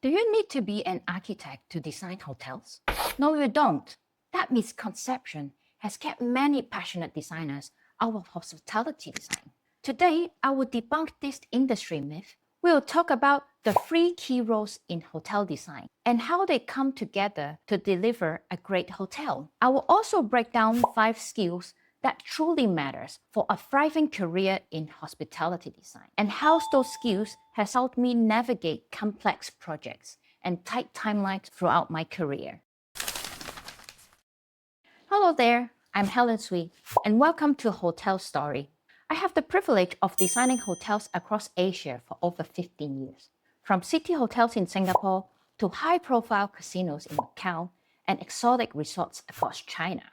Do you need to be an architect to design hotels? No, you don't. That misconception has kept many passionate designers out of hospitality design. Today, I will debunk this industry myth. We'll talk about the three key roles in hotel design and how they come together to deliver a great hotel. I will also break down 5 skills that truly matters for a thriving career in hospitality design, and how those skills has helped me navigate complex projects and tight timelines throughout my career. Hello there, I'm Helen Sui, and welcome to Hotel Story. I have the privilege of designing hotels across Asia for over 15 years, from city hotels in Singapore to high-profile casinos in Macau and exotic resorts across China.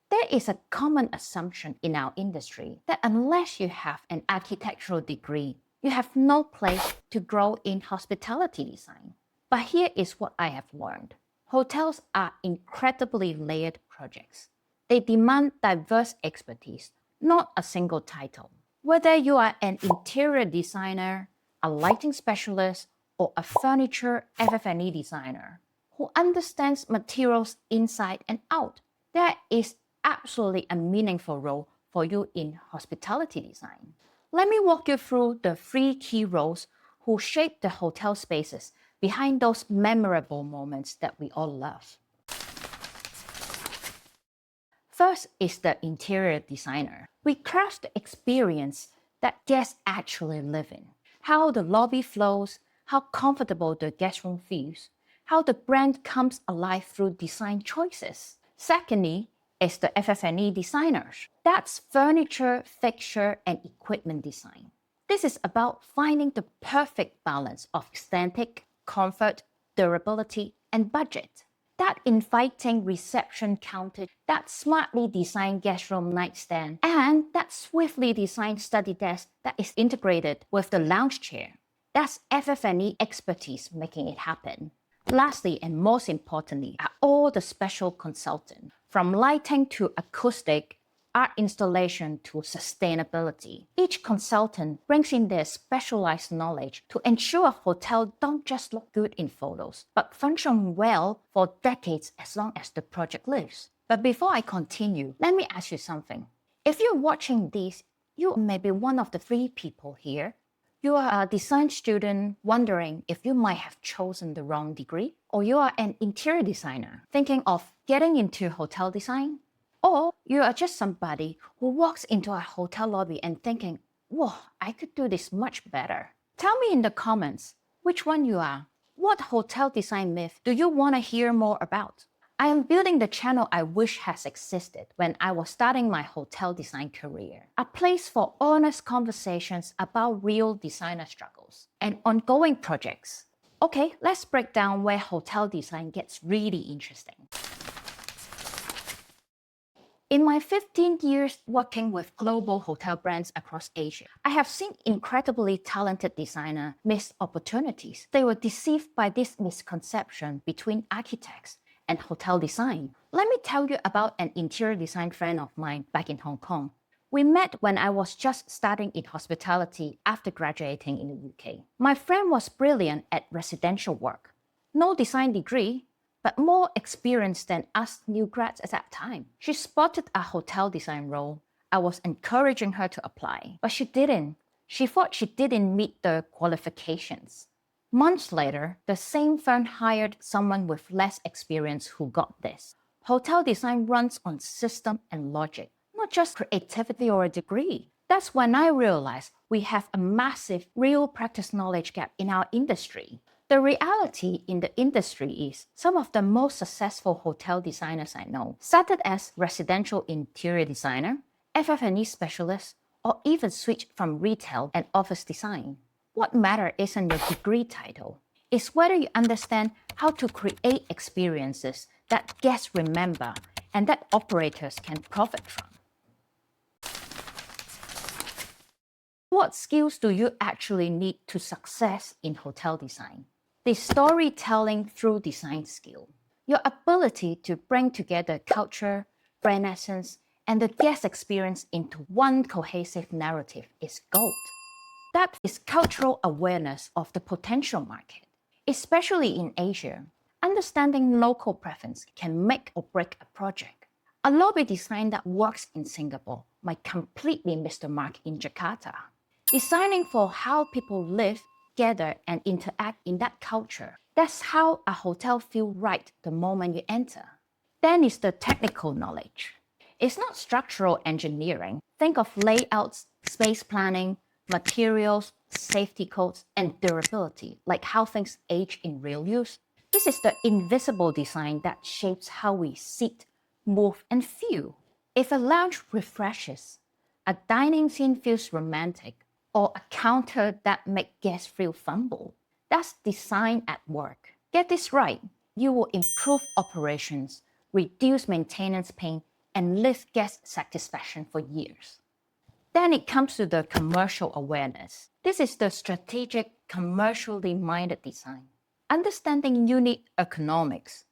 There is a common assumption in our industry that unless you have an architectural degree, you have no place to grow in hospitality design. But here is what I have learned. Hotels are incredibly layered projects. They demand diverse expertise, not a single title. Whether you are an interior designer, a lighting specialist, or a furniture FF&E designer who understands materials inside and out, there is absolutely a meaningful role for you in hospitality design. Let me walk you through the 3 key roles who shape the hotel spaces behind those memorable moments that we all love. First is the interior designer. We craft the experience that guests actually live in. How the lobby flows, how comfortable the guest room feels, how the brand comes alive through design choices. Secondly, is the FF&E designers. That's furniture, fixture, and equipment design. This is about finding the perfect balance of aesthetic, comfort, durability, and budget. That inviting reception counter, that smartly designed guest room nightstand, and that swiftly designed study desk that is integrated with the lounge chair. That's FF&E expertise making it happen. Lastly, and most importantly, are all the special consultants, from lighting to acoustic, art installation to sustainability. Each consultant brings in their specialized knowledge to ensure a hotel don't just look good in photos, but function well for decades as long as the project lives. But before I continue, let me ask you something. If you're watching this, you may be one of the 3 people here. You are a design student wondering if you might have chosen the wrong degree, or you are an interior designer thinking of getting into hotel design, or you are just somebody who walks into a hotel lobby and thinking, whoa, I could do this much better. Tell me in the comments which one you are. What hotel design myth do you want to hear more about? I am building the channel I wish has existed when I was starting my hotel design career. A place for honest conversations about real designer struggles and ongoing projects. Okay, let's break down where hotel design gets really interesting. In my 15 years working with global hotel brands across Asia, I have seen incredibly talented designers miss opportunities. They were deceived by this misconception between architects and hotel design. Let me tell you about an interior design friend of mine back in Hong Kong. We met when I was just starting in hospitality after graduating in the UK. My friend was brilliant at residential work. No design degree, but more experienced than us new grads at that time. She spotted a hotel design role. I was encouraging her to apply, but she didn't. She thought she didn't meet the qualifications. Months later, the same firm hired someone with less experience who got this. Hotel design runs on system and logic, not just creativity or a degree. That's when I realized we have a massive real practice knowledge gap in our industry. The reality in the industry is some of the most successful hotel designers I know started as residential interior designer, FF&E specialist, or even switched from retail and office design. What matters isn't your degree title. It's whether you understand how to create experiences that guests remember and that operators can profit from. What skills do you actually need to success in hotel design? The storytelling through design skill. Your ability to bring together culture, brand essence, and the guest experience into one cohesive narrative is gold. That is cultural awareness of the potential market. Especially in Asia, understanding local preference can make or break a project. A lobby design that works in Singapore might completely miss the mark in Jakarta. Designing for how people live, gather, and interact in that culture. That's how a hotel feels right the moment you enter. Then is the technical knowledge. It's not structural engineering. Think of layouts, space planning, materials, safety codes, and durability, like how things age in real use. This is the invisible design that shapes how we sit, move, and feel. If a lounge refreshes, a dining scene feels romantic, or a counter that makes guests feel fumble, that's design at work. Get this right, you will improve operations, reduce maintenance pain, and lift guest satisfaction for years. Then it comes to the commercial awareness. This is the strategic, commercially minded design. Understanding unit economics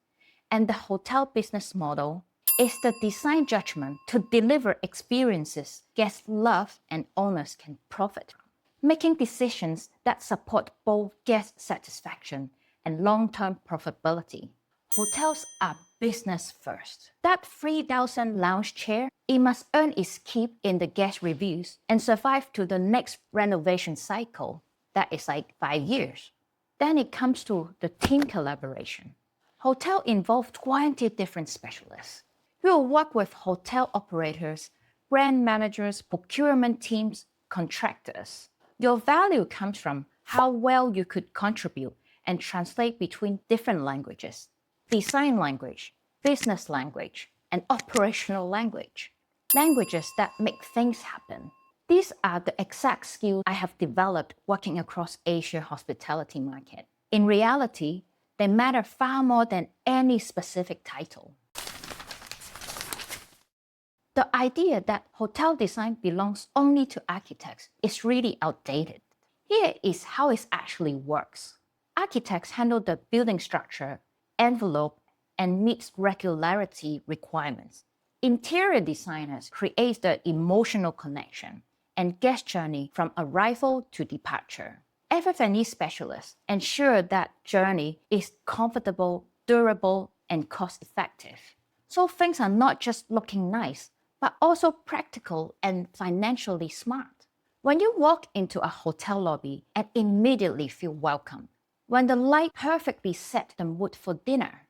and the hotel business model is the design judgment to deliver experiences guests love and owners can profit from. Making decisions that support both guest satisfaction and long-term profitability. Hotels are business first. That 3,000 lounge chair, it must earn its keep in the guest reviews and survive to the next renovation cycle. That is like 5 years. Then it comes to the team collaboration. Hotel involves 20 different specialists. We will work with hotel operators, brand managers, procurement teams, contractors. Your value comes from how well you could contribute and translate between different languages. Design language, business language, and operational language. Languages that make things happen. These are the exact skills I have developed working across Asia hospitality market. In reality, they matter far more than any specific title. The idea that hotel design belongs only to architects is really outdated. Here is how it actually works. Architects handle the building structure, envelope, and meets regularity requirements. Interior designers create the emotional connection and guest journey from arrival to departure. FF&E specialists ensure that journey is comfortable, durable, and cost-effective. So things are not just looking nice, but also practical and financially smart. When you walk into a hotel lobby and immediately feel welcome, when the light perfectly set the mood for dinner,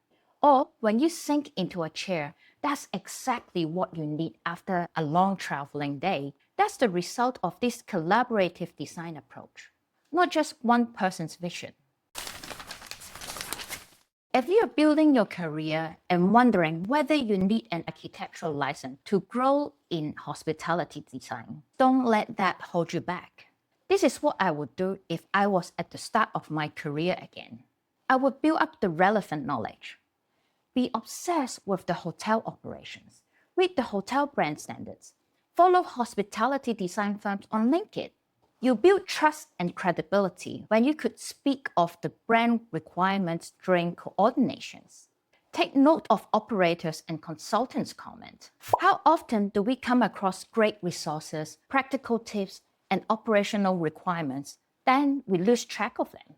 or when you sink into a chair, that's exactly what you need after a long traveling day. That's the result of this collaborative design approach, not just one person's vision. If you're building your career and wondering whether you need an architectural license to grow in hospitality design, don't let that hold you back. This is what I would do if I was at the start of my career again. I would build up the relevant knowledge. Be obsessed with the hotel operations. Read the hotel brand standards. Follow hospitality design firms on LinkedIn. You build trust and credibility when you could speak of the brand requirements during coordinations. Take note of operators and consultants' comments. How often do we come across great resources, practical tips, and operational requirements, then we lose track of them?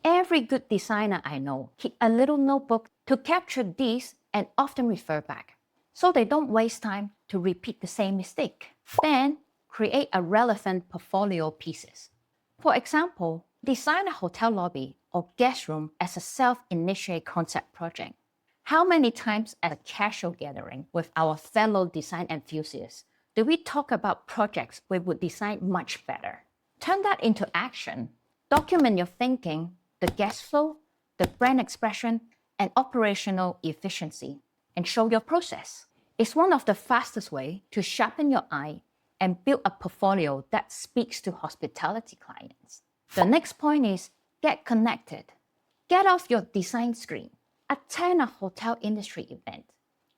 Every good designer I know keep a little notebook to capture these and often refer back, so they don't waste time to repeat the same mistake. Then, create a relevant portfolio pieces. For example, design a hotel lobby or guest room as a self-initiated concept project. How many times at a casual gathering with our fellow design enthusiasts do we talk about projects we would design much better? Turn that into action. Document your thinking, the guest flow, the brand expression, and operational efficiency, and show your process. It's one of the fastest ways to sharpen your eye and build a portfolio that speaks to hospitality clients. The next point is get connected. Get off your design screen. Attend a hotel industry event.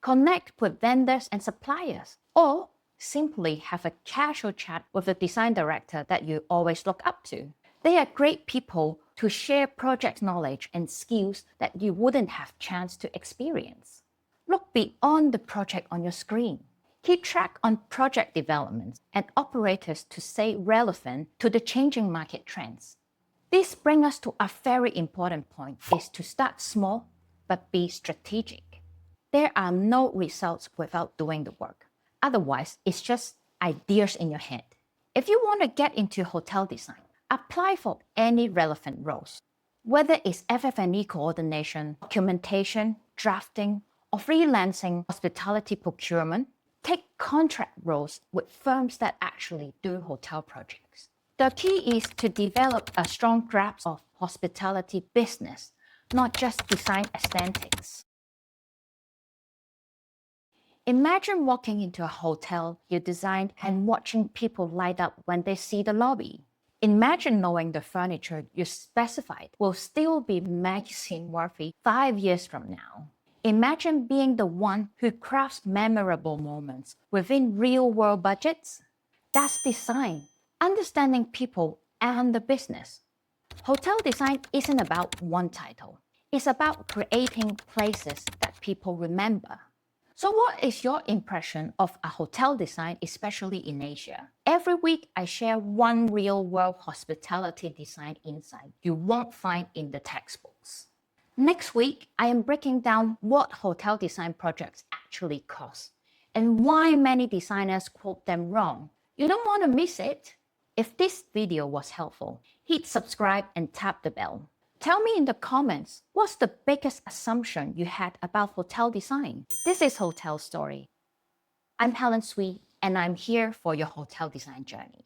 Connect with vendors and suppliers, or simply have a casual chat with the design director that you always look up to. They are great people to share project knowledge and skills that you wouldn't have chance to experience. Look beyond the project on your screen. Keep track on project developments and operators to stay relevant to the changing market trends. This brings us to a very important point, is to start small but be strategic. There are no results without doing the work. Otherwise, it's just ideas in your head. If you want to get into hotel design, apply for any relevant roles. Whether it's FF&E coordination, documentation, drafting, or freelancing hospitality procurement, take contract roles with firms that actually do hotel projects. The key is to develop a strong grasp of hospitality business, not just design aesthetics. Imagine walking into a hotel you designed and watching people light up when they see the lobby. Imagine knowing the furniture you specified will still be magazine worthy 5 years from now. Imagine being the one who crafts memorable moments within real-world budgets. That's design, understanding people and the business. Hotel design isn't about one title. It's about creating places that people remember. So what is your impression of a hotel design, especially in Asia? Every week, I share one real-world hospitality design insight you won't find in the textbooks. Next week, I am breaking down what hotel design projects actually cost and why many designers quote them wrong. You don't want to miss it. If this video was helpful, hit subscribe and tap the bell. Tell me in the comments, what's the biggest assumption you had about hotel design? This is Hotel Story. I'm Helen Sui, and I'm here for your hotel design journey.